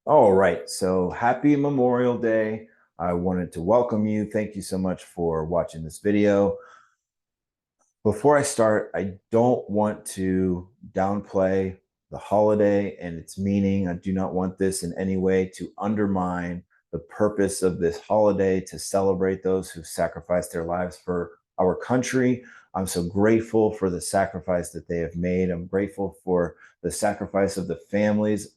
All right. So happy Memorial Day. I wanted to welcome you. Thank you so much for watching this video. Before I start, I don't want to downplay the holiday and its meaning. I do not want this in any way to undermine the purpose of this holiday to celebrate those who've sacrificed their lives for our country. I'm so grateful for the sacrifice that they have made. I'm grateful for the sacrifice of the families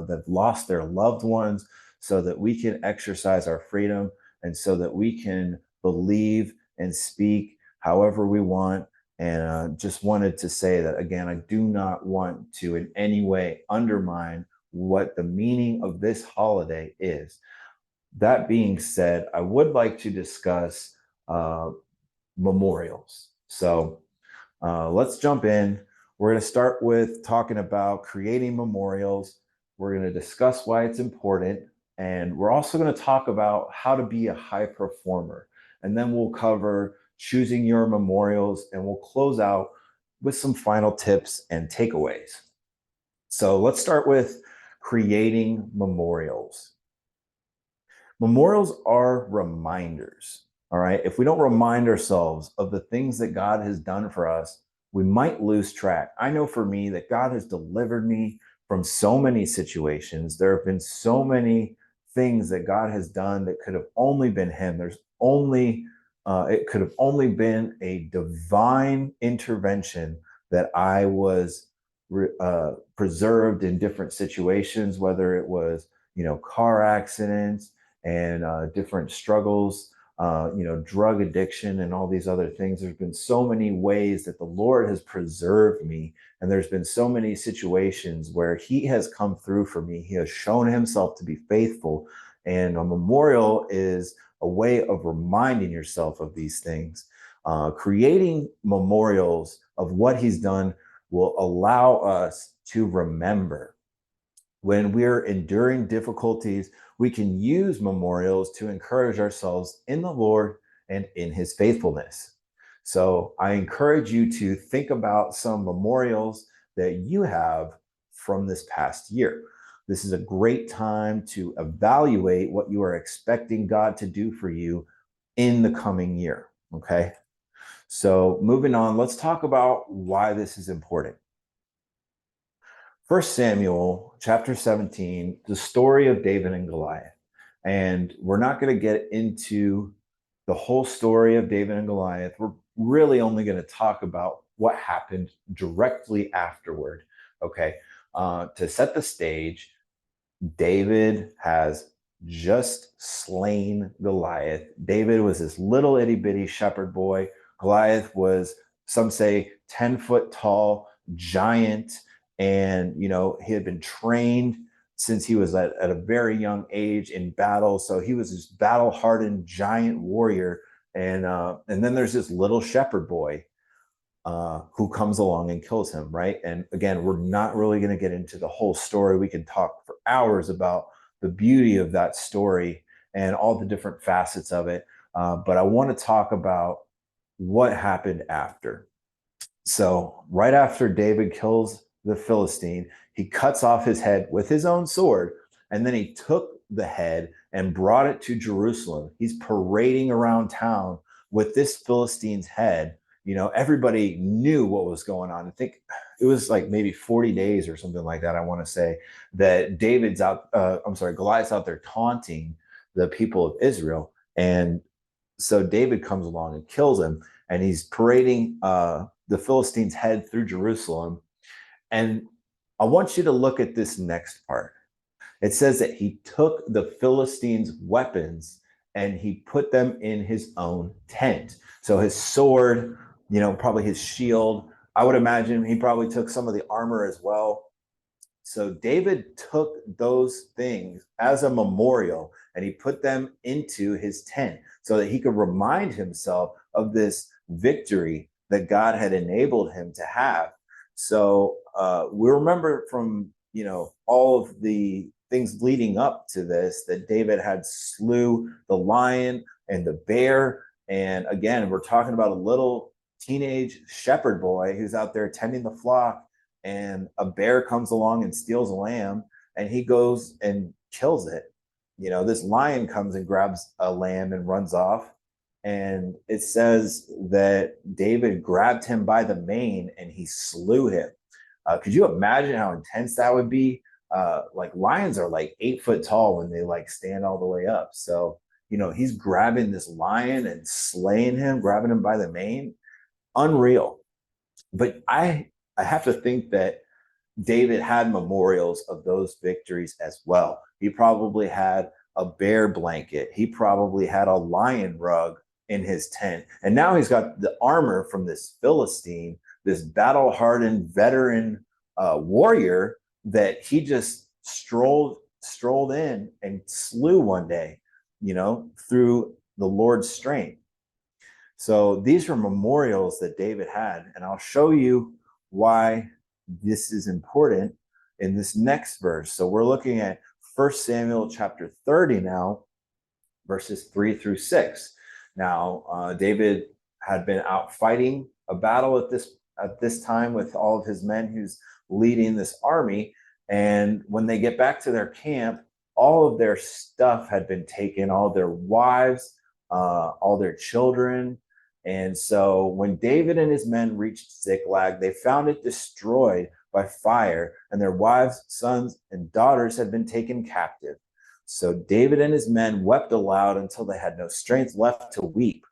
that have lost their loved ones so that we can exercise our freedom and so that we can believe and speak however we want. And just wanted to say that again, I do not want to in any way undermine what the meaning of this holiday is. That being said, I would like to discuss uh, memorials. So let's jump in. We're going to start with talking about creating memorials. We're going to discuss why it's important. And we're also going to talk about how to be a high performer. And then we'll cover choosing your memorials and we'll close out with some final tips and takeaways. So let's start with creating memorials. Memorials are reminders. All right. If we don't remind ourselves of the things that God has done for us, we might lose track. I know for me that God has delivered me from so many situations. There have been so many things that God has done that could have only been Him. It could have only been a divine intervention that I was preserved in different situations, whether it was, car accidents and different struggles, drug addiction and all these other things. There's been so many ways that the Lord has preserved me. And there's been so many situations where He has come through for me. He has shown Himself to be faithful. And a memorial is a way of reminding yourself of these things. Creating memorials of what He's done will allow us to remember. When we're enduring difficulties, we can use memorials to encourage ourselves in the Lord and in His faithfulness. So I encourage you to think about some memorials that you have from this past year. This is a great time to evaluate what you are expecting God to do for you in the coming year. Okay. So moving on, let's talk about why this is important. First Samuel chapter 17, the story of David and Goliath. And we're not going to get into the whole story of David and Goliath. We're really only going to talk about what happened directly afterward. Okay. To set the stage, David has just slain Goliath. David was this little itty bitty shepherd boy. Goliath was, some say, 10 foot tall, giant. And, he had been trained since he was at a very young age in battle. So he was this battle hardened giant warrior. And then there's this little shepherd boy who comes along and kills him, right? And again, we're not really going to get into the whole story. We can talk for hours about the beauty of that story and all the different facets of it. But I want to talk about what happened after. So, right after David kills the Philistine, he cuts off his head with his own sword, and then he took the head and brought it to Jerusalem. He's parading around town with this Philistine's head. Everybody knew what was going on. I think it was like maybe 40 days or something like that. I want to say that Goliath's out there taunting the people of Israel. And so David comes along and kills him, and he's parading the Philistines' head through Jerusalem. And I want you to look at this next part. It says that he took the Philistines' weapons and he put them in his own tent. So his sword, probably his shield. I would imagine he probably took some of the armor as well. So David took those things as a memorial and he put them into his tent so that he could remind himself of this victory that God had enabled him to have. So we remember from, all of the things leading up to this that David had slew the lion and the bear. And again, we're talking about a little teenage shepherd boy who's out there tending the flock, and a bear comes along and steals a lamb, and he goes and kills it. This lion comes and grabs a lamb and runs off. And it says that David grabbed him by the mane and he slew him. Could you imagine how intense that would be? Like lions are like 8 foot tall when they like stand all the way up. So, he's grabbing this lion and slaying him, grabbing him by the mane. Unreal. But I have to think that David had memorials of those victories as well. He probably had a bear blanket. He probably had a lion rug in his tent. And now he's got the armor from this Philistine, this battle-hardened veteran warrior that he just strolled in and slew one day, through the Lord's strength. So these are memorials that David had, and I'll show you why this is important in this next verse. So we're looking at 1 Samuel chapter 30 now, verses 3 through 6. Now, David had been out fighting a battle at this time with all of his men. Who's leading this army, and when they get back to their camp, all of their stuff had been taken, all their wives, all their children. And so when David and his men reached Ziklag, they found it destroyed by fire, and their wives, sons, and daughters had been taken captive. So David and his men wept aloud until they had no strength left to weep.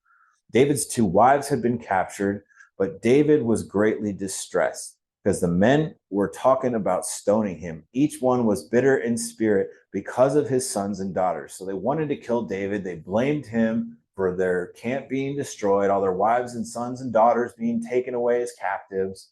David's 2 wives had been captured, but David was greatly distressed because the men were talking about stoning him. Each one was bitter in spirit because of his sons and daughters. So they wanted to kill David. They blamed him for their camp being destroyed, all their wives and sons and daughters being taken away as captives.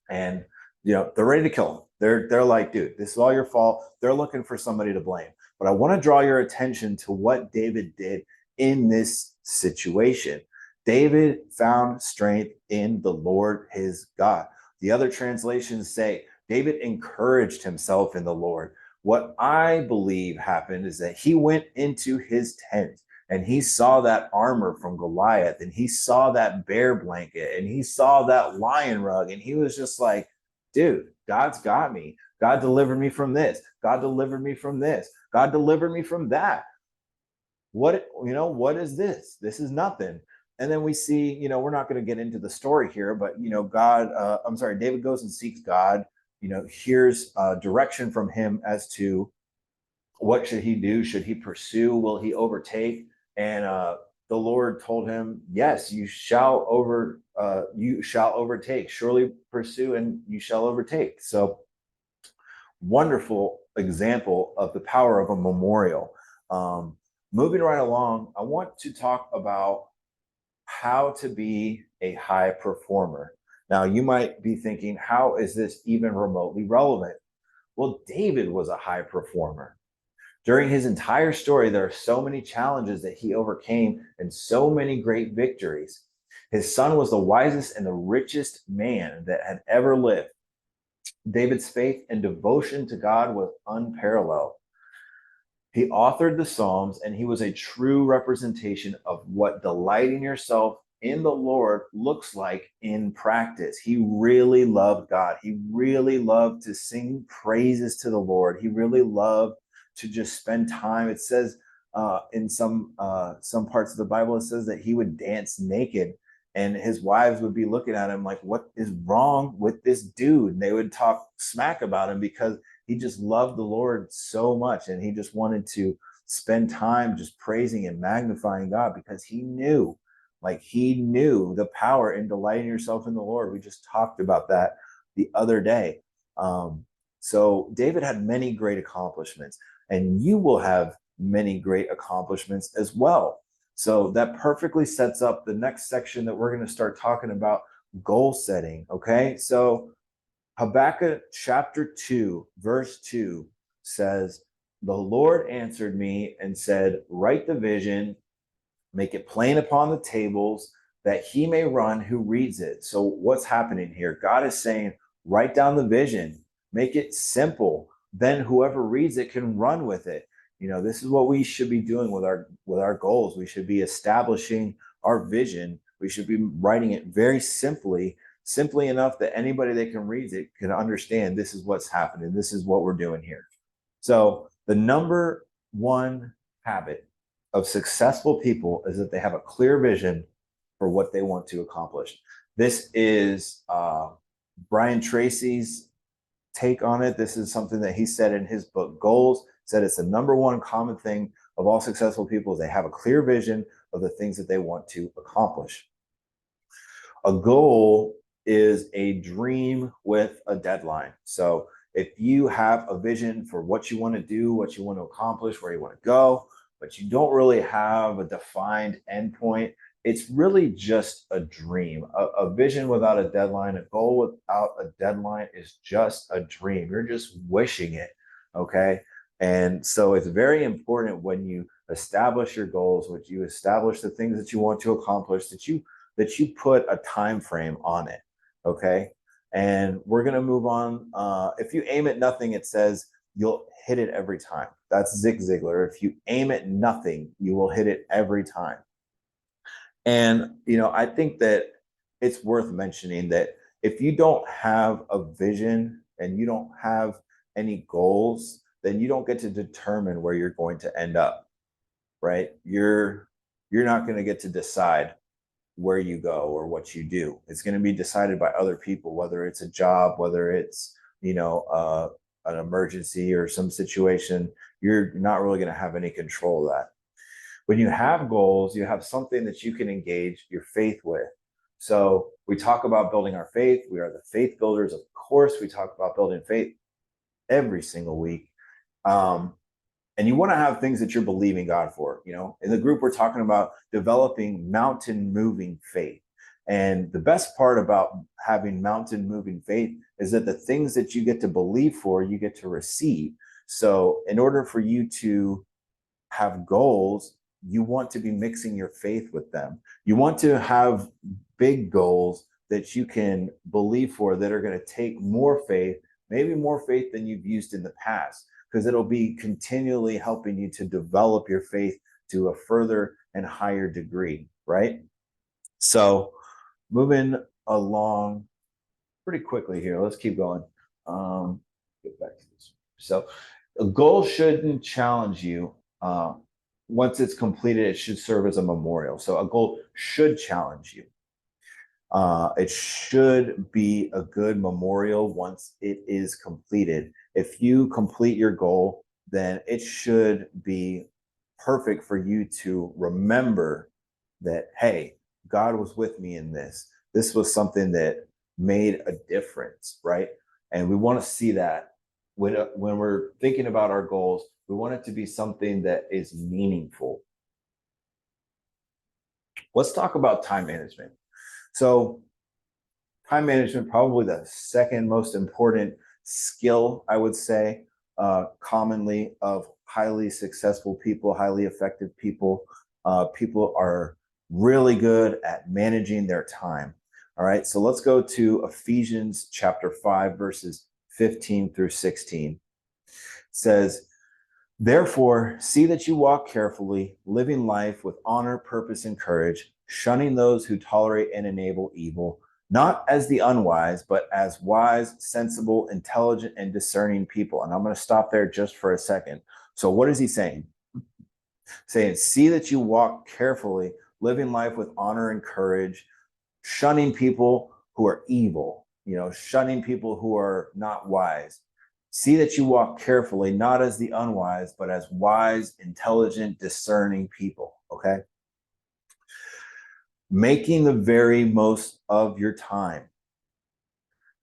And, they're ready to kill him. They're like, dude, this is all your fault. They're looking for somebody to blame. But I want to draw your attention to what David did in this situation. David found strength in the Lord his God. The other translations say David encouraged himself in the Lord. What I believe happened is that he went into his tent and he saw that armor from Goliath, and he saw that bear blanket, and he saw that lion rug, and he was just like, dude, God's got me. God delivered me from this. God delivered me from this. God delivered me from that. What is this? This is nothing. And then we see, we're not going to get into the story here, but, David goes and seeks God, hears direction from him as to what should he do? Should he pursue? Will he overtake? And the Lord told him, yes, you shall overtake. Surely pursue and you shall overtake. So wonderful example of the power of a memorial. Moving right along, I want to talk about how to be a high performer. Now, you might be thinking, how is this even remotely relevant? Well, David was a high performer. During his entire story, there are so many challenges that he overcame and so many great victories. His son was the wisest and the richest man that had ever lived. David's faith and devotion to God was unparalleled. He authored the Psalms, and he was a true representation of what delighting yourself in the Lord looks like in practice. He really loved God. He really loved to sing praises to the Lord. He really loved to just spend time. It says in some parts of the Bible, it says that he would dance naked, and his wives would be looking at him like, what is wrong with this dude? And they would talk smack about him because he just loved the Lord so much, and he just wanted to spend time just praising and magnifying God because he knew the power in delighting yourself in the Lord. We just talked about that the other day. So David had many great accomplishments, and you will have many great accomplishments as well. So that perfectly sets up the next section that we're going to start talking about, goal setting. Okay. So Habakkuk chapter 2, verse 2 says, the Lord answered me and said, write the vision, make it plain upon the tables, that he may run who reads it. So what's happening here? God is saying, write down the vision, make it simple. Then whoever reads it can run with it. This is what we should be doing with our goals. We should be establishing our vision. We should be writing it very simply enough that anybody that can read it can understand this is what's happening. This is what we're doing here. So The number one habit of successful people is that they have a clear vision for what they want to accomplish. This is Brian Tracy's take on it. This is something that he said in his book Goals. Said it's the number one common thing of all successful people is they have a clear vision of the things that they want to accomplish. A goal is a dream with a deadline. So if you have a vision for what you want to do, what you want to accomplish, where you want to go, but you don't really have a defined endpoint, it's really just a dream. A vision without a deadline, a goal without a deadline is just a dream. You're just wishing it. Okay. And so it's very important when you establish your goals, when you establish the things that you want to accomplish, that you put a time frame on it. Okay. And we're going to move on. If you aim at nothing, it says you'll hit it every time. That's Zig Ziglar. If you aim at nothing, you will hit it every time. And, I think that it's worth mentioning that if you don't have a vision and you don't have any goals, then you don't get to determine where you're going to end up, right? You're not going to get to decide where you go or what you do. It's going to be decided by other people, whether it's a job, whether it's, an emergency or some situation. You're not really going to have any control of that. When you have goals, you have something that you can engage your faith with. So we talk about building our faith. We are the faith builders. Of course, we talk about building faith every single week. And you want to have things that you're believing God for. In the group, we're talking about developing mountain moving faith. And the best part about having mountain moving faith is that the things that you get to believe for, you get to receive. So in order for you to have goals, you want to be mixing your faith with them. You want to have big goals that you can believe for that are going to take more faith, maybe more faith than you've used in the past, because it'll be continually helping you to develop your faith to a further and higher degree, right? So moving along pretty quickly here. Let's keep going. Get back to this. So a goal shouldn't challenge you. Once it's completed, it should serve as a memorial. So a goal should challenge you. It should be a good memorial once it is completed. If you complete your goal, then it should be perfect for you to remember that, hey, God was with me in this. This was something that made a difference, right? And we want to see that when we're thinking about our goals, we want it to be something that is meaningful. Let's talk about time management. So time management, probably the second most important skill, I would say, commonly of highly successful people, highly effective people. People are really good at managing their time. All right, so let's go to Ephesians chapter 5, verses 15 through 16. It says, therefore, see that you walk carefully, living life with honor, purpose, and courage, shunning those who tolerate and enable evil, not as the unwise, but as wise, sensible, intelligent, and discerning people. And I'm going to stop there just for a second. So what is he saying? Saying, see that you walk carefully, living life with honor and courage, shunning people who are evil, shunning people who are not wise. See that you walk carefully, not as the unwise, but as wise, intelligent, discerning people. Okay. Making the very most of your time,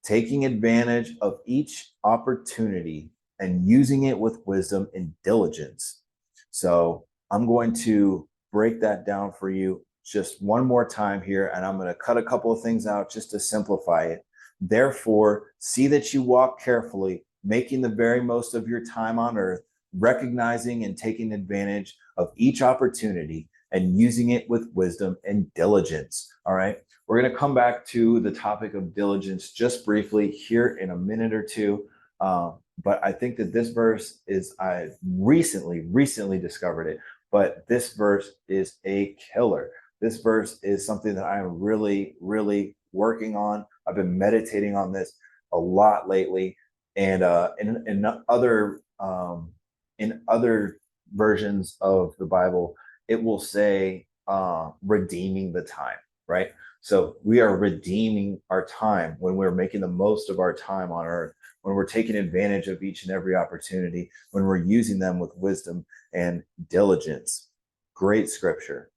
taking advantage of each opportunity and using it with wisdom and diligence. So I'm going to break that down for you just one more time here, and I'm going to cut a couple of things out just to simplify it. Therefore, see that you walk carefully, making the very most of your time on earth, recognizing and taking advantage of each opportunity and using it with wisdom and diligence. All right. We're going to come back to the topic of diligence just briefly here in a minute or two. But I think that this verse is, I recently discovered it, but this verse is a killer. This verse is something that I am really, really working on. I've been meditating on this a lot lately. And in other in other versions of the Bible, it will say redeeming the time, right? So we are redeeming our time when we're making the most of our time on earth, when we're taking advantage of each and every opportunity, when we're using them with wisdom and diligence. Great scripture.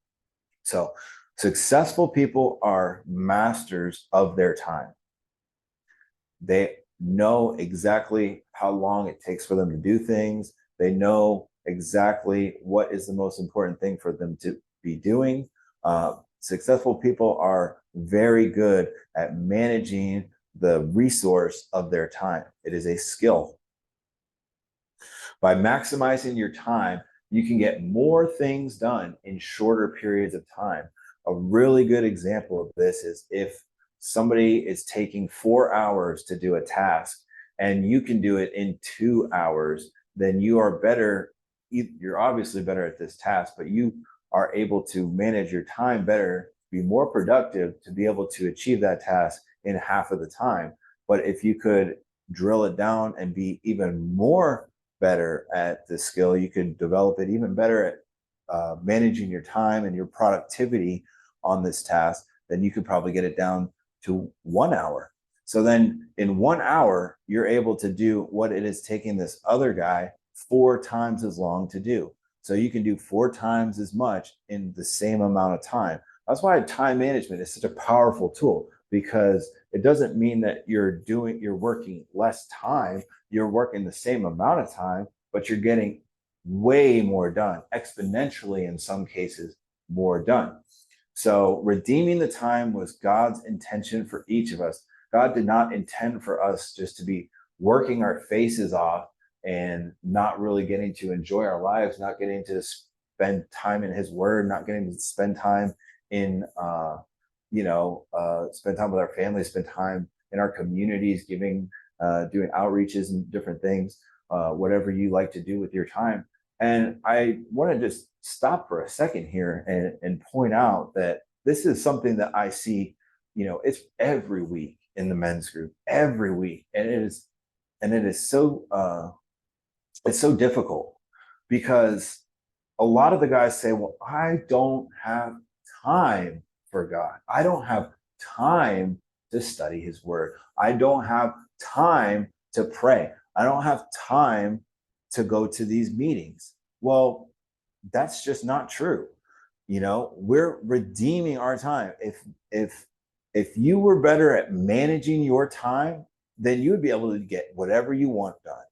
So successful people are masters of their time. They know exactly how long it takes for them to do things. They know exactly what is the most important thing for them to be doing. Successful people are very good at managing the resource of their time. It is a skill. By maximizing your time, you can get more things done in shorter periods of time. A really good example of this is if somebody is taking 4 hours to do a task and you can do it in 2 hours, then you are better. You're obviously better at this task, but you are able to manage your time better, be more productive to be able to achieve that task in half of the time. But if you could drill it down and be even more better at the skill, you could develop it even better at managing your time and your productivity on this task, then you could probably get it down to 1 hour. So then in 1 hour, you're able to do what it is taking this other guy 4 times as long to do. So you can do 4 times as much in the same amount of time. That's why time management is such a powerful tool, because it doesn't mean that you're working less time. You're working the same amount of time, but you're getting way more done, exponentially in some cases, more done. So redeeming the time was God's intention for each of us. God did not intend for us just to be working our faces off and not really getting to enjoy our lives, not getting to spend time in His Word, not getting to spend time in, spend time with our families, spend time in our communities, doing outreaches and different things, whatever you like to do with your time. And I want to just stop for a second here and point out that this is something that I see, it's every week in the men's group, every week. And it is so it's so difficult, because a lot of the guys say, well, I don't have time for God. I don't have time to study His Word. I don't have time to pray. I don't have time to go to these meetings. Well, that's just not true. We're redeeming our time. If you were better at managing your time, then you would be able to get whatever you want done.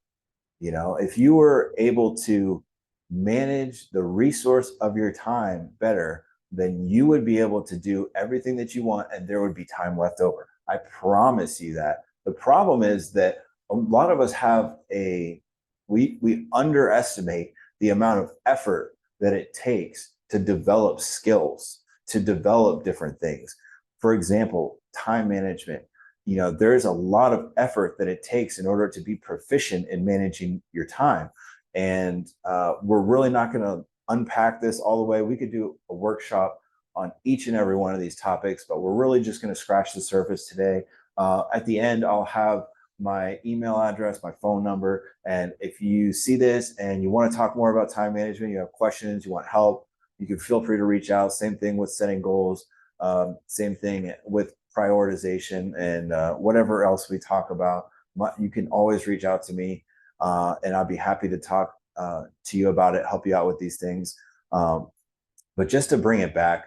If you were able to manage the resource of your time better, then you would be able to do everything that you want and there would be time left over. I promise you that. The problem is that a lot of us we underestimate the amount of effort that it takes to develop skills, to develop different things. For example, time management. There's a lot of effort that it takes in order to be proficient in managing your time. And we're really not going to unpack this all the way. We could do a workshop on each and every one of these topics, but we're really just going to scratch the surface today. At the end, I'll have my email address, my phone number. And if you see this and you want to talk more about time management, you have questions, you want help, you can feel free to reach out. Same thing with setting goals. Same thing with prioritization and whatever else we talk about. You can always reach out to me, and I'll be happy to talk to you about it, help you out with these things. But just to bring it back,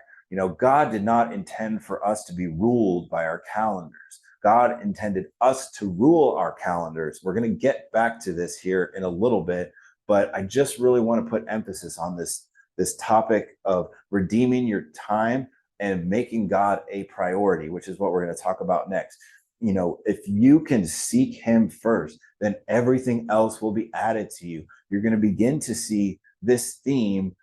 God did not intend for us to be ruled by our calendars. God intended us to rule our calendars. We're going to get back to this here in a little bit, but I just really want to put emphasis on this topic of redeeming your time and making God a priority, which is what we're going to talk about next. If you can seek Him first, then everything else will be added to you. You're going to begin to see this theme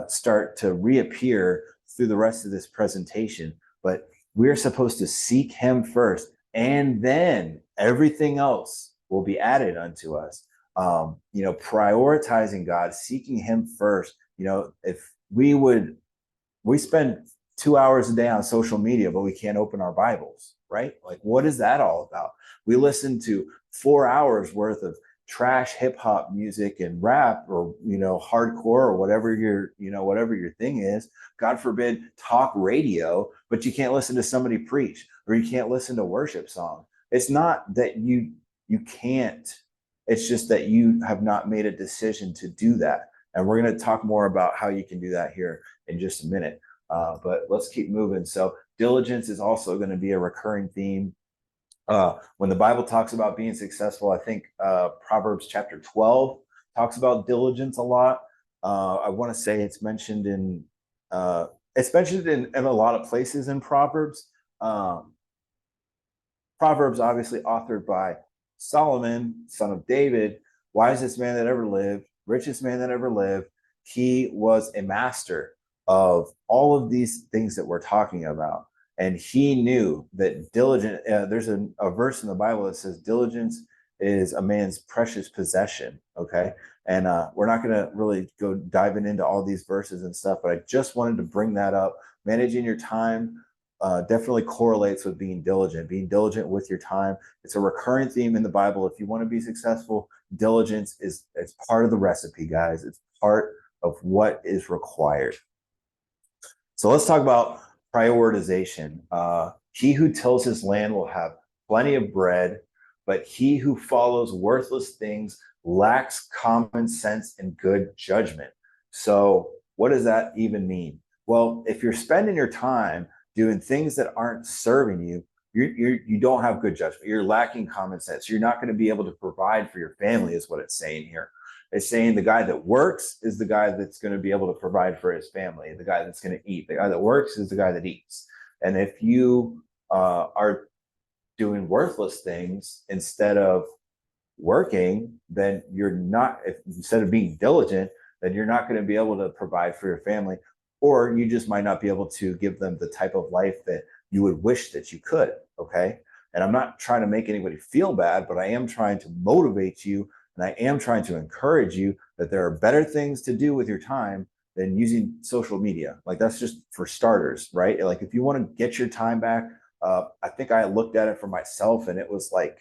start to reappear through the rest of this presentation. But we're supposed to seek Him first, and then everything else will be added unto us. Prioritizing God, seeking Him first. If we spend 2 hours a day on social media, but we can't open our Bibles, right? Like, what is that all about? We listen to 4 hours worth of trash hip hop music and rap, or hardcore, or whatever your thing is. God forbid, talk radio, but you can't listen to somebody preach, or you can't listen to worship song. It's not that you can't. It's just that you have not made a decision to do that. And we're going to talk more about how you can do that here in just a minute. But let's keep moving. So diligence is also going to be a recurring theme. When the Bible talks about being successful, I think Proverbs chapter 12 talks about diligence a lot. I want to say it's mentioned in a lot of places in Proverbs. Proverbs, obviously authored by Solomon, son of David, wisest man that ever lived, richest man that ever lived. He was a master of all of these things that we're talking about. And he knew that there's a verse in the Bible that says diligence is a man's precious possession. Okay. And we're not going to really go diving into all these verses and stuff, but I just wanted to bring that up. Managing your time definitely correlates with being diligent with your time. It's a recurring theme in the Bible. If you want to be successful, diligence it's part of the recipe, guys. It's part of what is required. So let's talk about prioritization. He who tills his land will have plenty of bread, but he who follows worthless things lacks common sense and good judgment. So what does that even mean? Well, if you're spending your time doing things that aren't serving you, you don't have good judgment. You're lacking common sense. You're not going to be able to provide for your family, is what it's saying here. It's saying the guy that works is the guy that's going to be able to provide for his family. The guy that's going to eat. The guy that works is the guy that eats. And if you are doing worthless things instead of working, then instead of being diligent, then you're not going to be able to provide for your family, or you just might not be able to give them the type of life that you would wish that you could. Okay. And I'm not trying to make anybody feel bad, but I am trying to motivate you. And I am trying to encourage you that there are better things to do with your time than using social media. Like, that's just for starters, right? Like, if you want to get your time back, I think I looked at it for myself, and it was like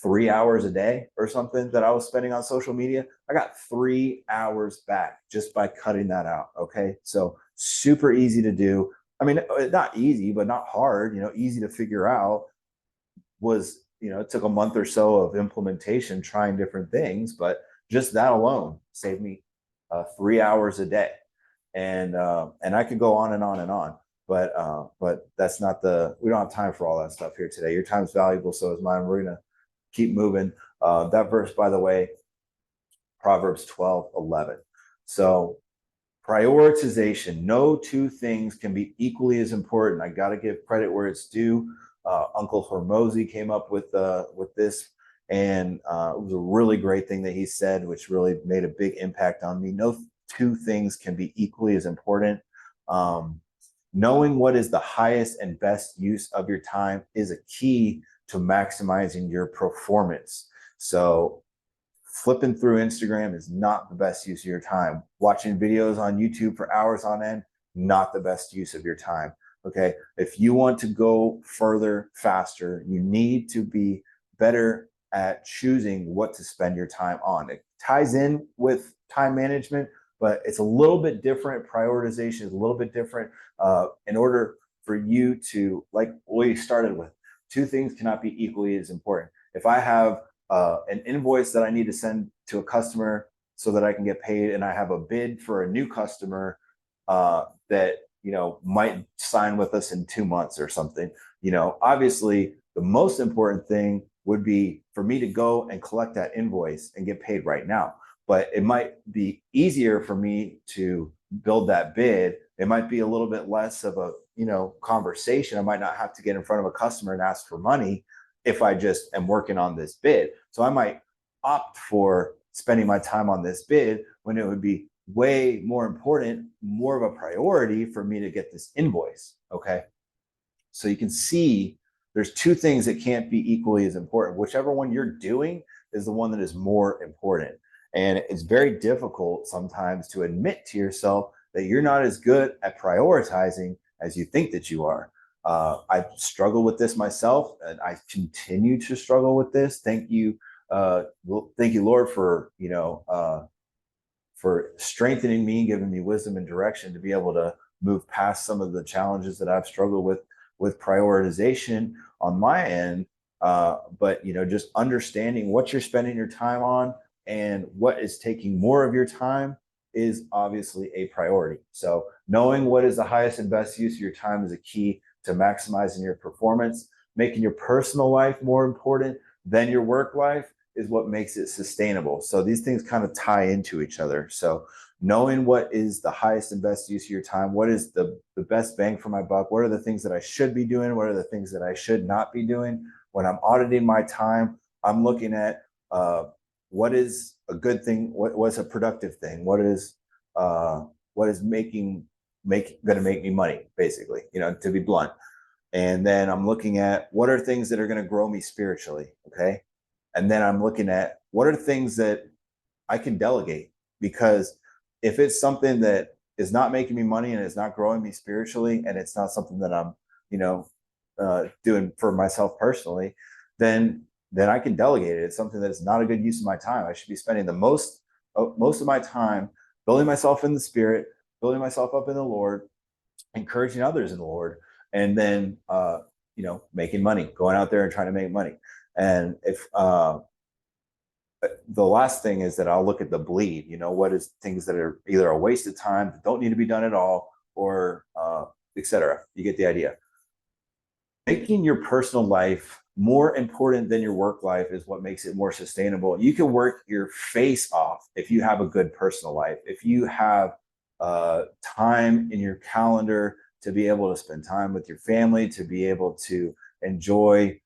3 hours a day or something that I was spending on social media. I got 3 hours back just by cutting that out. Okay. So super easy to do. I mean, not easy, but not hard, easy to figure out. It took a month or so of implementation, trying different things, but just that alone saved me 3 hours a day. And I could go on and on and on, but that's not we don't have time for all that stuff here today. Your time's valuable, so is mine. We're going to keep moving. That verse, by the way, Proverbs 12:11. So prioritization, no two things can be equally as important. I got to give credit where it's due. Uncle Hormozy came up with this, and it was a really great thing that he said, which really made a big impact on me. No two things can be equally as important. Knowing what is the highest and best use of your time is a key to maximizing your performance. So flipping through Instagram is not the best use of your time. Watching videos on YouTube for hours on end, not the best use of your time. Okay. If you want to go further, faster, you need to be better at choosing what to spend your time on. It ties in with time management, but it's a little bit different. Prioritization is a little bit different. In order for you to, like we started with, two things cannot be equally as important. If I have an invoice that I need to send to a customer so that I can get paid, and I have a bid for a new customer that might sign with us in 2 months or something, obviously the most important thing would be for me to go and collect that invoice and get paid right now. But it might be easier for me to build that bid. It might be a little bit less of a conversation. I might not have to get in front of a customer and ask for money if I just am working on this bid. So I might opt for spending my time on this bid when it would be way more important, more of a priority for me to get this invoice. Okay. So you can see there's two things that can't be equally as important. Whichever one you're doing is the one that is more important. And it's very difficult sometimes to admit to yourself that you're not as good at prioritizing as you think that you are. I struggle with this myself, and I continue to struggle with this. Thank you, Well, thank you, Lord, for strengthening me, giving me wisdom and direction to be able to move past some of the challenges that I've struggled with prioritization on my end. But just understanding what you're spending your time on and what is taking more of your time is obviously a priority. So knowing what is the highest and best use of your time is a key to maximizing your performance. Making your personal life more important than your work life is what makes it sustainable. So these things kind of tie into each other. So knowing what is the highest and best use of your time, what is the best bang for my buck, what are the things that I should be doing, what are the things that I should not be doing. When I'm auditing my time, I'm looking at what is a good thing, what's a productive thing, what is going to make me money, basically, to be blunt. And then I'm looking at what are things that are going to grow me spiritually. Okay. And then I'm looking at what are things that I can delegate, because if it's something that is not making me money and it's not growing me spiritually, and it's not something that I'm, doing for myself personally, then I can delegate it. It's something that is not a good use of my time. I should be spending the most of my time building myself in the Spirit, building myself up in the Lord, encouraging others in the Lord, and then making money, going out there and trying to make money. And if the last thing is that I'll look at the bleed, what is things that are either a waste of time, that don't need to be done at all, or etc. You get the idea. Making your personal life more important than your work life is what makes it more sustainable. You can work your face off if you have a good personal life. If you have time in your calendar to be able to spend time with your family, to be able to enjoy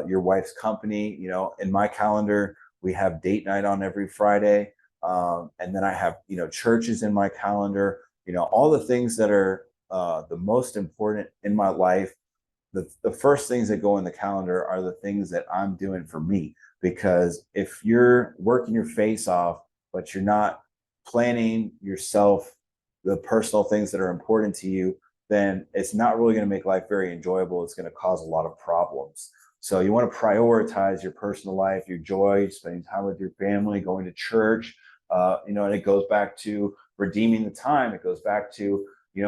your wife's company. In my calendar, we have date night on every Friday. And then I have, churches in my calendar, all the things that are the most important in my life. The first things that go in the calendar are the things that I'm doing for me. Because if you're working your face off, but you're not planning yourself, the personal things that are important to you, then it's not really going to make life very enjoyable. It's going to cause a lot of problems. So you want to prioritize your personal life, your joy, spending time with your family, going to church, and it goes back to redeeming the time. It goes back to, we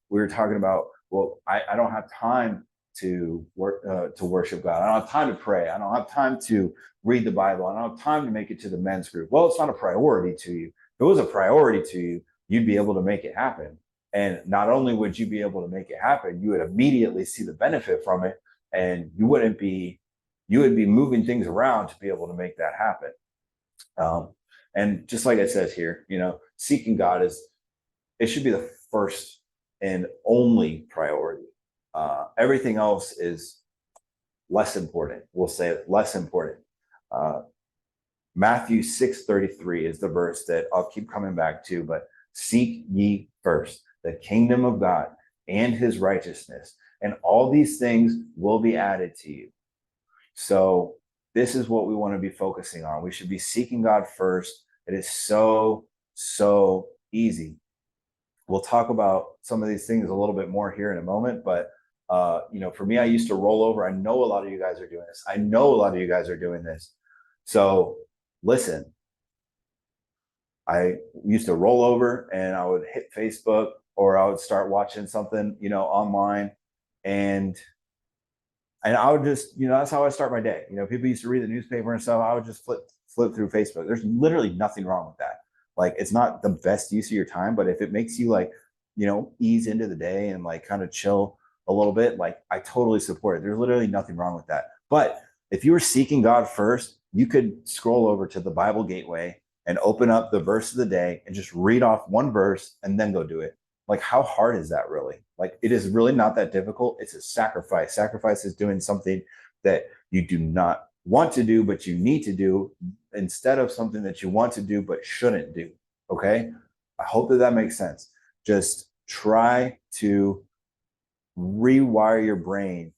were talking about, well, I don't have time to worship God. I don't have time to pray. I don't have time to read the Bible. I don't have time to make it to the men's group. Well, it's not a priority to you. If it was a priority to you, you'd be able to make it happen. And not only would you be able to make it happen, you would immediately see the benefit from it, and you would be moving things around to be able to make that happen. And just like it says here, seeking God it should be the first and only priority. Everything else is less important. We'll say less important. Matthew 6:33 is the verse that I'll keep coming back to, but seek ye first the kingdom of God and his righteousness, and all these things will be added to you. So this is what we want to be focusing on. We should be seeking God first. It is so easy. We'll talk about some of these things a little bit more here in a moment, but for me, I used to roll over. I know a lot of you guys are doing this. So listen, I used to roll over and I would hit Facebook, or I would start watching something, online, and I would just, that's how I start my day. People used to read the newspaper and stuff. I would just flip through Facebook. There's literally nothing wrong with that. Like, it's not the best use of your time, but if it makes you ease into the day and kind of chill a little bit, I totally support it. There's literally nothing wrong with that. But if you were seeking God first, you could scroll over to the Bible Gateway and open up the verse of the day and just read off one verse and then go do it. How hard is that really? It is really not that difficult. It's a sacrifice. Sacrifice is doing something that you do not want to do, but you need to do, instead of something that you want to do, but shouldn't do. Okay. I hope that makes sense. Just try to rewire your brain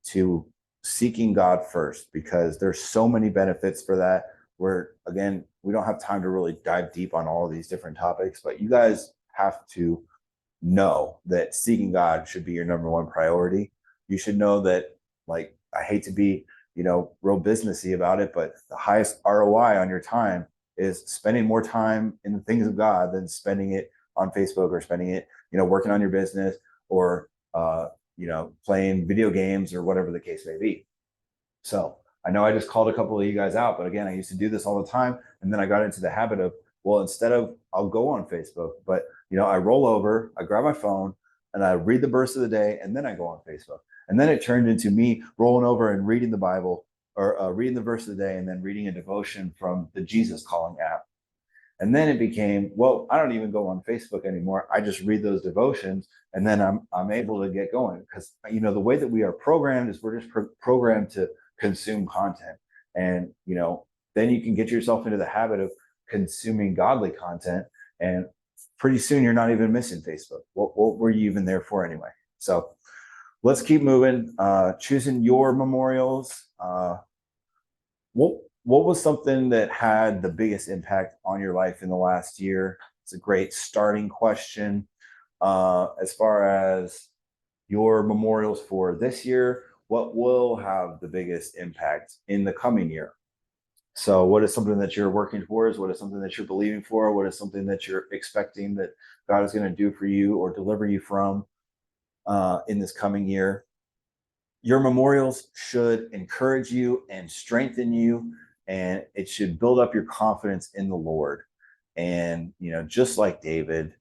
to seeking God first, because there's so many benefits for that. Where, again, we don't have time to really dive deep on all of these different topics, but you guys have to know that seeking God should be your number one priority. You should know that, I hate to be real businessy about it, but the highest ROI on your time is spending more time in the things of God than spending it on Facebook or spending it, working on your business or, playing video games or whatever the case may be. So I know I just called a couple of you guys out, but again, I used to do this all the time. And then I got into the habit of, well, instead of I'll go on Facebook, but I roll over, I grab my phone and I read the verse of the day, and then I go on Facebook. And then it turned into me rolling over and reading the Bible or reading the verse of the day and then reading a devotion from the Jesus Calling app. And then it became, well, I don't even go on Facebook anymore. I just read those devotions, and then I'm able to get going because the way that we are programmed is we're just programmed to consume content, and then you can get yourself into the habit of consuming godly content, and pretty soon you're not even missing Facebook. What were you even there for anyway? So let's keep moving. Choosing your memorials. What was something that had the biggest impact on your life in the last year? It's a great starting question. As far as your memorials for this year, what will have the biggest impact in the coming year? So what is something that you're working towards? What is something that you're believing for? What is something that you're expecting that God is going to do for you or deliver you from in this coming year? Your memorials should encourage you and strengthen you, and it should build up your confidence in the Lord. And, just like David,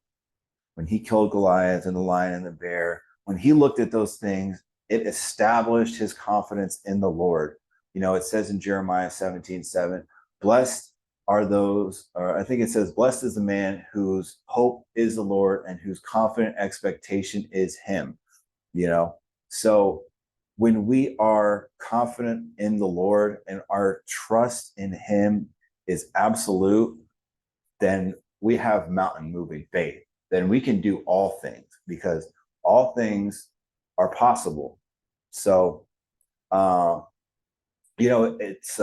when he killed Goliath and the lion and the bear, when he looked at those things, it established his confidence in the Lord. It says in Jeremiah 17:7, blessed are those, or I think it says, blessed is the man whose hope is the Lord and whose confident expectation is him. So when we are confident in the Lord and our trust in him is absolute, then we have mountain moving faith. Then we can do all things because all things are possible. So, it's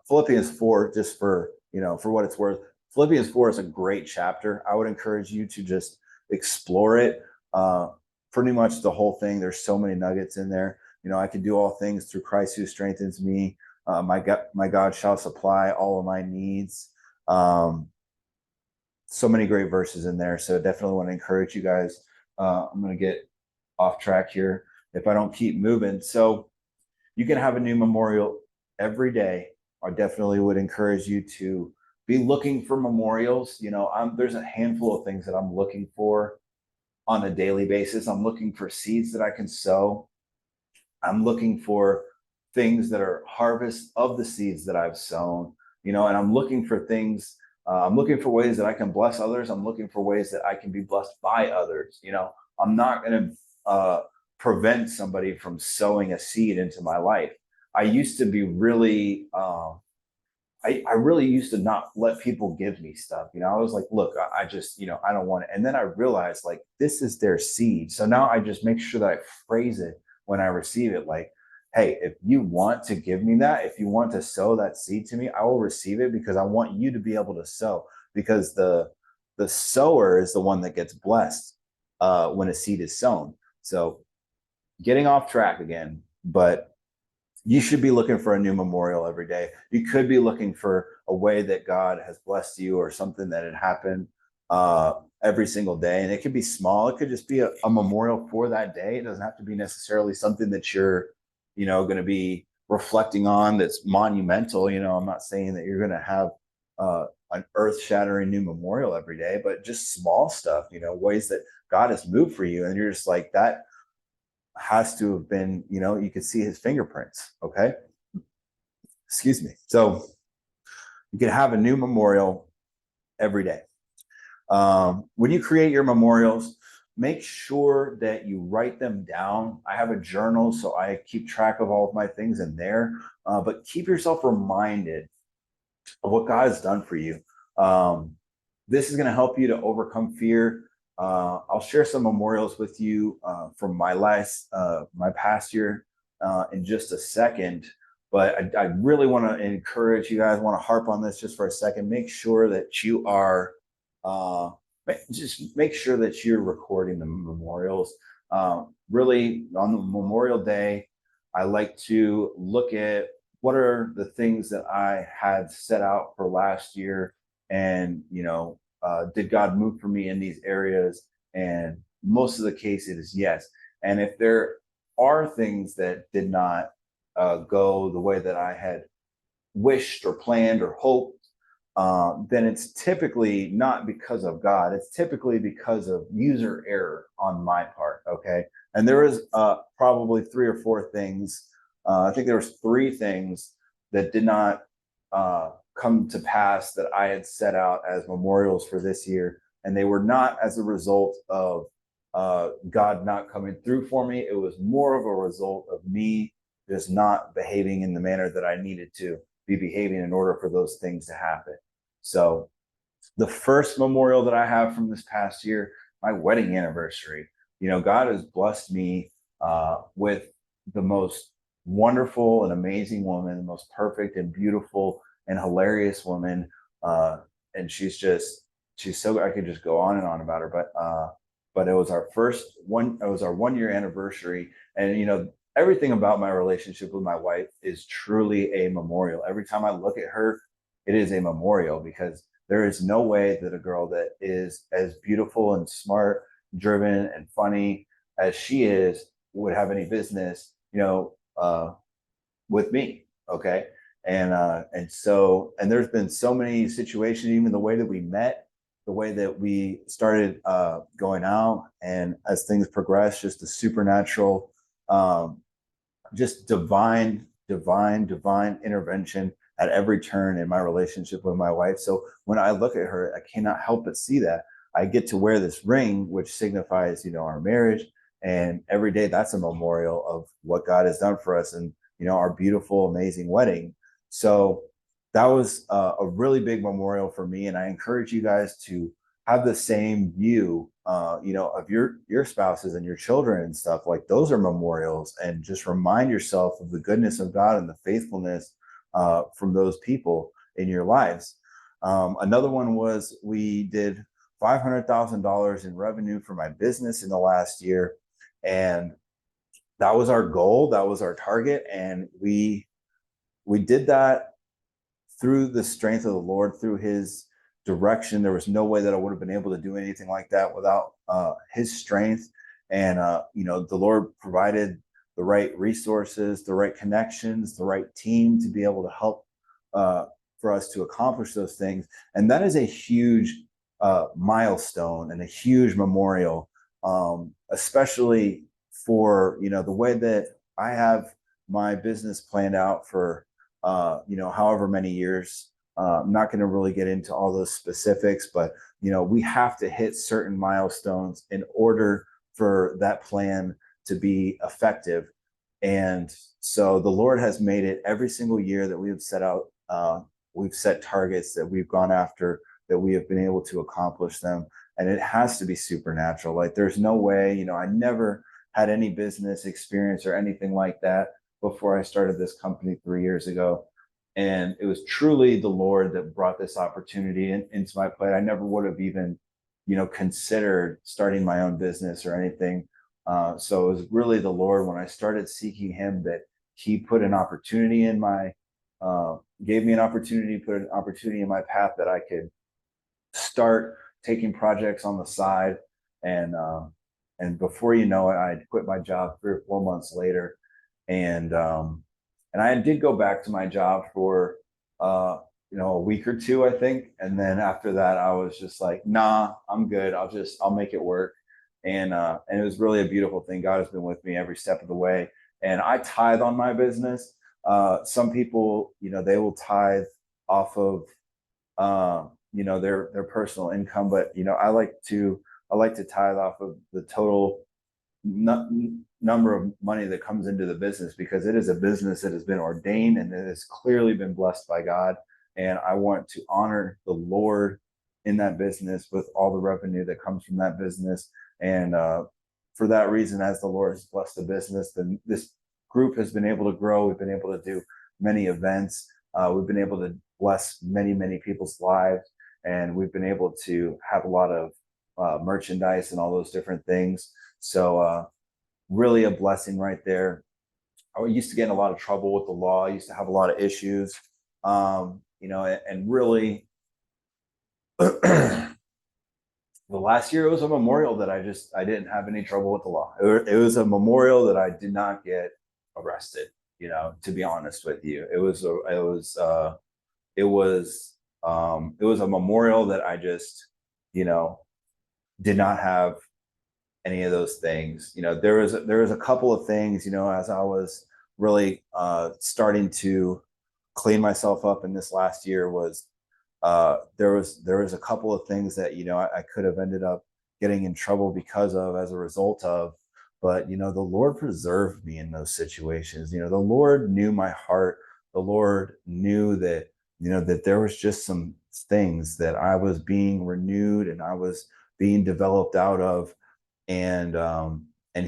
Philippians 4, just for what it's worth. Philippians 4 is a great chapter. I would encourage you to just explore it. Pretty much the whole thing. There's so many nuggets in there. I can do all things through Christ who strengthens me. My God shall supply all of my needs. So many great verses in there. So definitely want to encourage you guys. I'm going to get off track here if I don't keep moving. So you can have a new memorial every day. I definitely would encourage you to be looking for memorials. There's a handful of things that I'm looking for on a daily basis. I'm looking for seeds that I can sow. I'm looking for things that are harvest of the seeds that I've sown, and I'm looking for things. I'm looking for ways that I can bless others. I'm looking for ways that I can be blessed by others. I'm not going to prevent somebody from sowing a seed into my life. I used to be really, I really used to not let people give me stuff. I was like, look, I just, I don't want it. And then I realized like, this is their seed. So now I just make sure that I phrase it when I receive it, like, hey, if you want to give me that, if you want to sow that seed to me, I will receive it because I want you to be able to sow, because the sower is the one that gets blessed when a seed is sown. So getting off track again, but you should be looking for a new memorial every day. You could be looking for a way that God has blessed you or something that had happened every single day. And it could be small. It could just be a memorial for that day. It doesn't have to be necessarily something that you're, going to be reflecting on that's monumental. I'm not saying that you're going to have an earth-shattering new memorial every day, but just small stuff, ways that God has moved for you. And you're just like, that has to have been, you could see his fingerprints. Okay. Excuse me. So you can have a new memorial every day. When you create your memorials, make sure that you write them down. I have a journal, so I keep track of all of my things in there, but keep yourself reminded of what God has done for you. This is going to help you to overcome fear. I'll share some memorials with you from my past year in just a second. But I really want to encourage you guys, want to harp on this just for a second. Make sure that you are, just make sure that you're recording the memorials. Really, on the Memorial Day, I like to look at what are the things that I had set out for last year, and did God move for me in these areas? And most of the case, it is yes. And if there are things that did not go the way that I had wished or planned or hoped, then it's typically not because of God. It's typically because of user error on my part. Okay. And there was probably three or four things. I think there was three things that did not come to pass that I had set out as memorials for this year. And they were not as a result of God not coming through for me. It was more of a result of me just not behaving in the manner that I needed to be behaving in order for those things to happen. So the first memorial that I have from this past year, my wedding anniversary, God has blessed me with the most wonderful and amazing woman, the most perfect and beautiful and hilarious woman. And she's so, I could just go on and on about her, but it was our it was our 1 year anniversary. And, everything about my relationship with my wife is truly a memorial. Every time I look at her, it is a memorial, because there is no way that a girl that is as beautiful and smart, driven and funny as she is would have any business, with me. Okay. And there's been so many situations, even the way that we met, the way that we started going out, and as things progressed, just the supernatural, just divine intervention at every turn in my relationship with my wife. So when I look at her, I cannot help but see that. I get to wear this ring, which signifies, our marriage. And every day that's a memorial of what God has done for us, and, our beautiful, amazing wedding. So that was a really big memorial for me. And I encourage you guys to have the same view, of your spouses and your children and stuff. Like, those are memorials, and just remind yourself of the goodness of God and the faithfulness from those people in your lives. Another one was, we did $500,000 in revenue for my business in the last year, and that was our goal. That was our target, and we did that through the strength of the Lord, through His direction. There was no way that I would have been able to do anything like that without His strength. And the Lord provided the right resources, the right connections, the right team to be able to help for us to accomplish those things. And that is a huge milestone and a huge memorial, especially for the way that I have my business planned out for however many years. I'm not going to really get into all those specifics, but we have to hit certain milestones in order for that plan to be effective. And so the Lord has made it every single year that we have set out. We've set targets that we've gone after, that we have been able to accomplish them. And it has to be supernatural. Like, there's no way, I never had any business experience or anything like that before I started this company 3 years ago. And it was truly the Lord that brought this opportunity into my plate. I never would have even, considered starting my own business or anything. So it was really the Lord, when I started seeking Him, that He put an opportunity in gave me an opportunity, put an opportunity in my path that I could start taking projects on the side. And before you know it, I quit my job 3 or 4 months later. And I did go back to my job for a week or two, I think. And then after that, I was just like, nah, I'm good. I'll make it work. And it was really a beautiful thing. God has been with me every step of the way. And I tithe on my business. Some people, they will tithe off of their personal income, but I like to tithe off of the total number of money that comes into the business, because it is a business that has been ordained and it has clearly been blessed by God. And I want to honor the Lord in that business with all the revenue that comes from that business. And for that reason, as the Lord has blessed the business, then this group has been able to grow. We've been able to do many events. We've been able to bless many, many people's lives. And we've been able to have a lot of merchandise and all those different things. So really a blessing right there. I used to get in a lot of trouble with the law. I used to have a lot of issues, and really, the last year it was a memorial that I didn't have any trouble with the law. It was a memorial that I did not get arrested. To be honest with you, it was a memorial that I just, you know, did not have any of those things. There was a couple of things, as I was really starting to clean myself up in this last year was there was a couple of things that I could have ended up getting in trouble because of as a result of, but the Lord preserved me in those situations. The Lord knew my heart. The Lord knew that that there was just some things that I was being renewed and I was being developed out of, and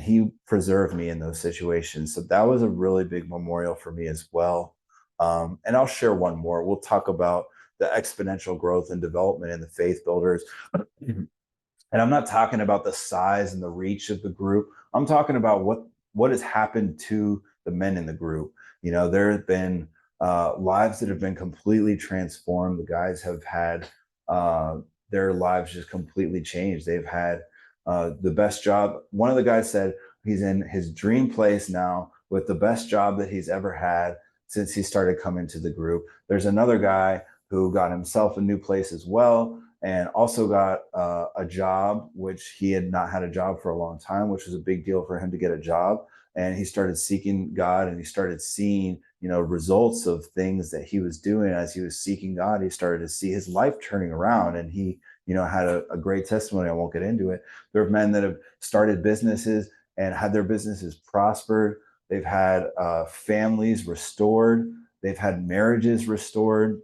he preserved me in those situations. So that was a really big memorial for me as well. And I'll share one more. We'll talk about the exponential growth and development in the faith builders. And I'm not talking about the size and the reach of the group. I'm talking about what has happened to the men in the group. There have been lives that have been completely transformed. The guys have had their lives just completely changed. They've had the best job. One of the guys said he's in his dream place now with the best job that he's ever had since he started coming to the group. There's another guy who got himself a new place as well, and also got a job, which he had not had a job for a long time, which was a big deal for him to get a job. And he started seeking God, and he started seeing, results of things that he was doing as he was seeking God. He started to see his life turning around, and he, had a great testimony. I won't get into it. There are men that have started businesses and had their businesses prospered. They've had families restored. They've had marriages restored,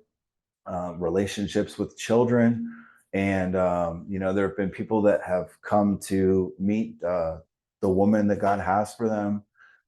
relationships with children. And, there have been people that have come to meet the woman that God has for them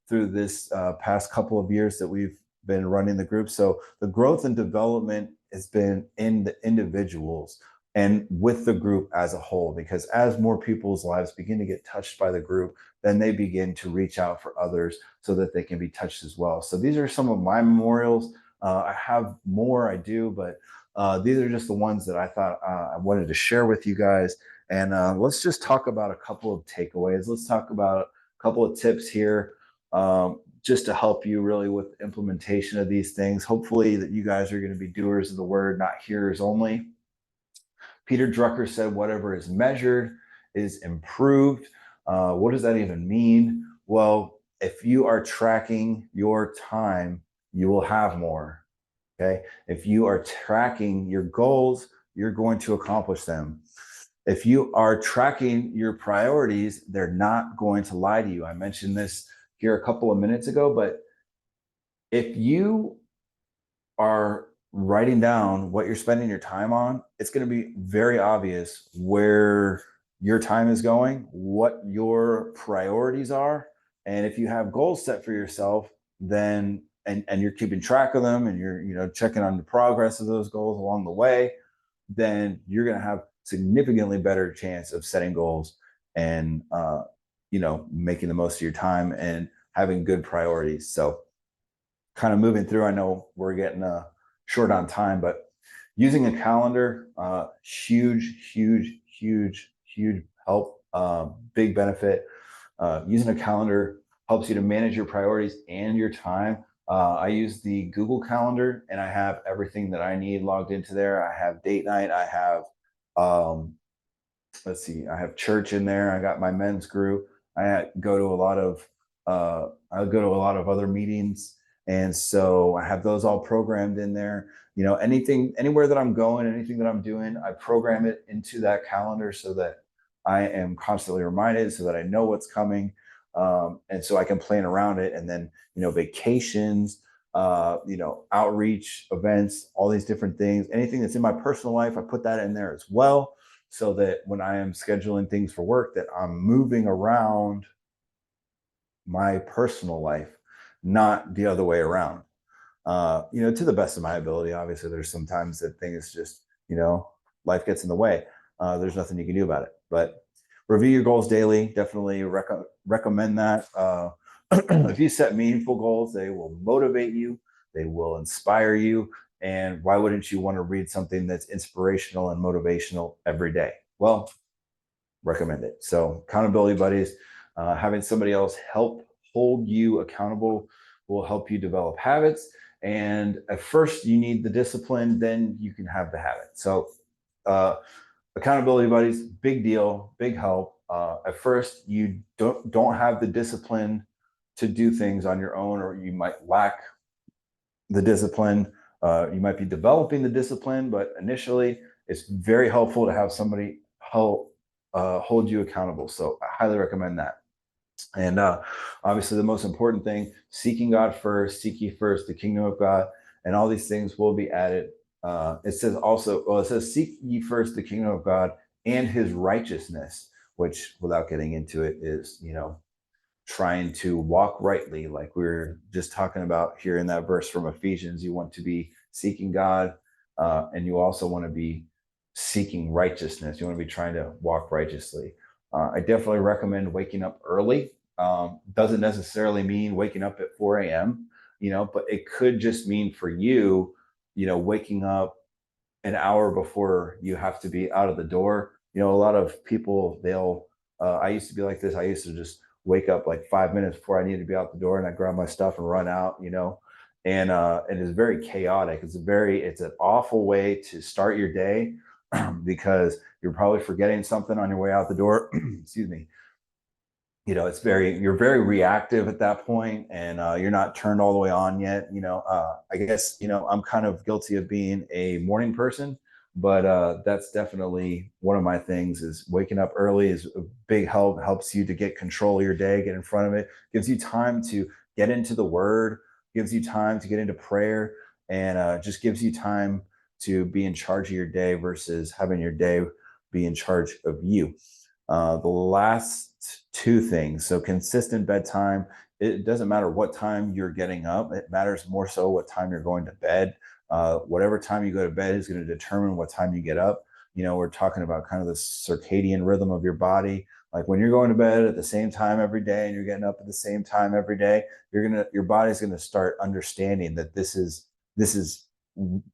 through this past couple of years that we've been running the group. So the growth and development has been in the individuals and with the group as a whole, because as more people's lives begin to get touched by the group, then they begin to reach out for others so that they can be touched as well. So these are some of my memorials. I have more, I do, but these are just the ones that I thought I wanted to share with you guys. And let's just talk about a couple of takeaways. Let's talk about a couple of tips here, just to help you really with implementation of these things. Hopefully that you guys are going to be doers of the word, not hearers only. Peter Drucker said, whatever is measured is improved. What does that even mean? Well, if you are tracking your time, you will have more. Okay. If you are tracking your goals, you're going to accomplish them. If you are tracking your priorities, they're not going to lie to you. I mentioned this here a couple of minutes ago, but if you are writing down what you're spending your time on, it's going to be very obvious where your time is going, what your priorities are. And if you have goals set for yourself, then and you're keeping track of them, and you're checking on the progress of those goals along the way, then you're going to have significantly better chance of setting goals and making the most of your time and having good priorities. So kind of moving through, I know we're getting short on time, but using a calendar, huge help, big benefit. Using a calendar helps you to manage your priorities and your time. I use the Google Calendar, and I have everything that I need logged into there. I have date night. I have, I have church in there. I got my men's group. I go to a lot of other meetings, and so I have those all programmed in there. Anywhere that I'm going, anything that I'm doing, I program it into that calendar so that I am constantly reminded, so that I know what's coming, and so I can plan around it. And then vacations, outreach events, all these different things, anything that's in my personal life, I put that in there as well, so that when I am scheduling things for work, that I'm moving around my personal life, not the other way around. To the best of my ability. Obviously, there's sometimes that things just, life gets in the way. There's nothing you can do about it. But review your goals daily. Definitely recommend that. If you set meaningful goals, they will motivate you, they will inspire you. And why wouldn't you want to read something that's inspirational and motivational every day? Well, recommend it. So, accountability buddies, having somebody else help hold you accountable will help you develop habits. And at first, you need the discipline, then you can have the habit. So, uh, accountability buddies, big deal, big help. At first, you don't have the discipline to do things on your own, or you might lack the discipline. You might be developing the discipline, but initially, it's very helpful to have somebody help hold you accountable. So I highly recommend that. And obviously, the most important thing: seeking God first, seek ye first the kingdom of God, and all these things will be added. It says also, well, it says, seek ye first the kingdom of God and his righteousness, which, without getting into it, is, trying to walk rightly, like we were just talking about here in that verse from Ephesians. You want to be seeking God, and you also want to be seeking righteousness. You want to be trying to walk righteously. I definitely recommend waking up early. Doesn't necessarily mean waking up at 4 a.m., but it could just mean for you, waking up an hour before you have to be out of the door. A lot of people, I used to be like this. I used to just wake up like 5 minutes before I needed to be out the door, and I grab my stuff and run out, and it is very chaotic. It's an awful way to start your day because you're probably forgetting something on your way out the door. Excuse me. You're very reactive at that point, and you're not turned all the way on yet. I guess, I'm kind of guilty of being a morning person, but that's definitely one of my things. Is waking up early is a big help. Helps you to get control of your day, get in front of it, gives you time to get into the word, gives you time to get into prayer, and just gives you time to be in charge of your day versus having your day be in charge of you. The last two things. So, consistent bedtime. It doesn't matter what time you're getting up. It matters more so what time you're going to bed. Whatever time you go to bed is going to determine what time you get up. We're talking about kind of the circadian rhythm of your body. Like when you're going to bed at the same time every day and you're getting up at the same time every day, your body's gonna start understanding that this is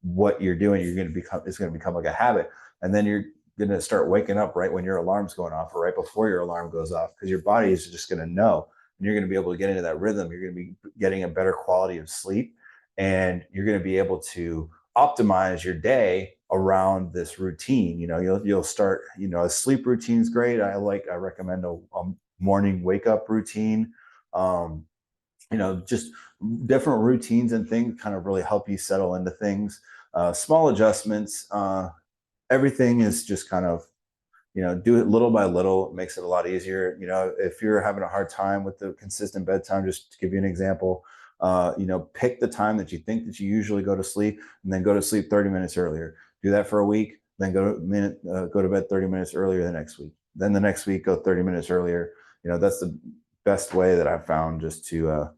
what you're doing. It's gonna become like a habit, and then you're going to start waking up right when your alarm's going off or right before your alarm goes off, because your body is just going to know, and you're going to be able to get into that rhythm. You're going to be getting a better quality of sleep, and you're going to be able to optimize your day around this routine. You'll start, a sleep routine is great. I recommend a morning wake up routine. um, just different routines and things kind of really help you settle into things. Small adjustments. Everything is just kind of, do it little by little. It makes it a lot easier. If you're having a hard time with the consistent bedtime, just to give you an example, pick the time that you think that you usually go to sleep, and then go to sleep 30 minutes earlier. Do that for a week, then go to bed 30 minutes earlier the next week. Then the next week, go 30 minutes earlier. That's the best way that I've found, just to,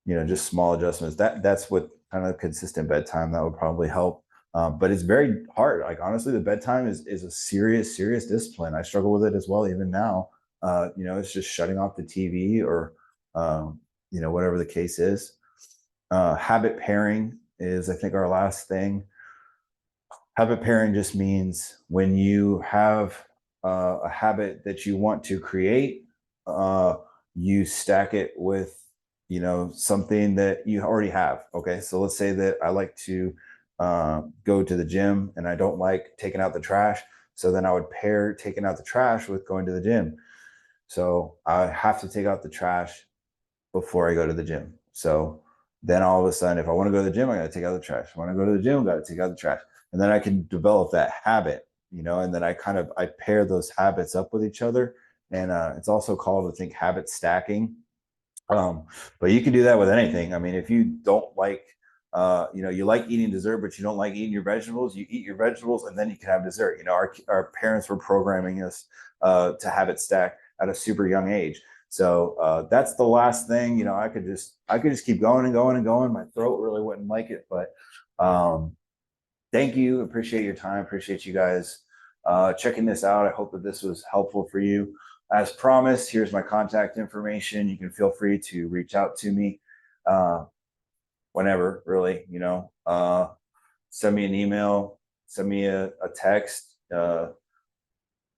just small adjustments. That's what kind of consistent bedtime that would probably help. But it's very hard. Like, honestly, the bedtime is a serious, serious discipline. I struggle with it as well, even now. It's just shutting off the TV, or whatever the case is. Habit pairing is, I think, our last thing. Habit pairing just means when you have a habit that you want to create, uh, you stack it with, something that you already have. Okay, so let's say that I like to go to the gym, and I don't like taking out the trash. So then I would pair taking out the trash with going to the gym. So I have to take out the trash before I go to the gym. So then all of a sudden, if I want to go to the gym, I got to take out the trash. If I want to go to the gym, I got to take out the trash. And then I can develop that habit, and then I pair those habits up with each other. And it's also called, I think, habit stacking. But you can do that with anything. I mean, if you don't like, you like eating dessert, but you don't like eating your vegetables, you eat your vegetables and then you can have dessert. Our parents were programming us to habit stack at a super young age. So that's the last thing. I could just keep going and going and going. My throat really wouldn't like it, but thank you. Appreciate your time. Appreciate you guys checking this out. I hope that this was helpful for you. as promised, here's my contact information. You can feel free to reach out to me whenever, really, send me an email, send me a text. We're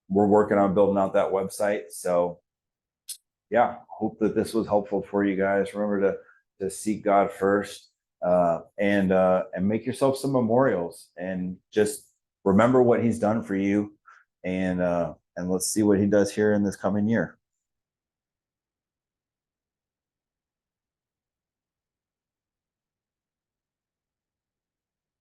working on building out that website. So yeah, hope that this was helpful for you guys. Remember to seek God first, and make yourself some memorials, and just remember what He's done for you, and let's see what He does here in this coming year.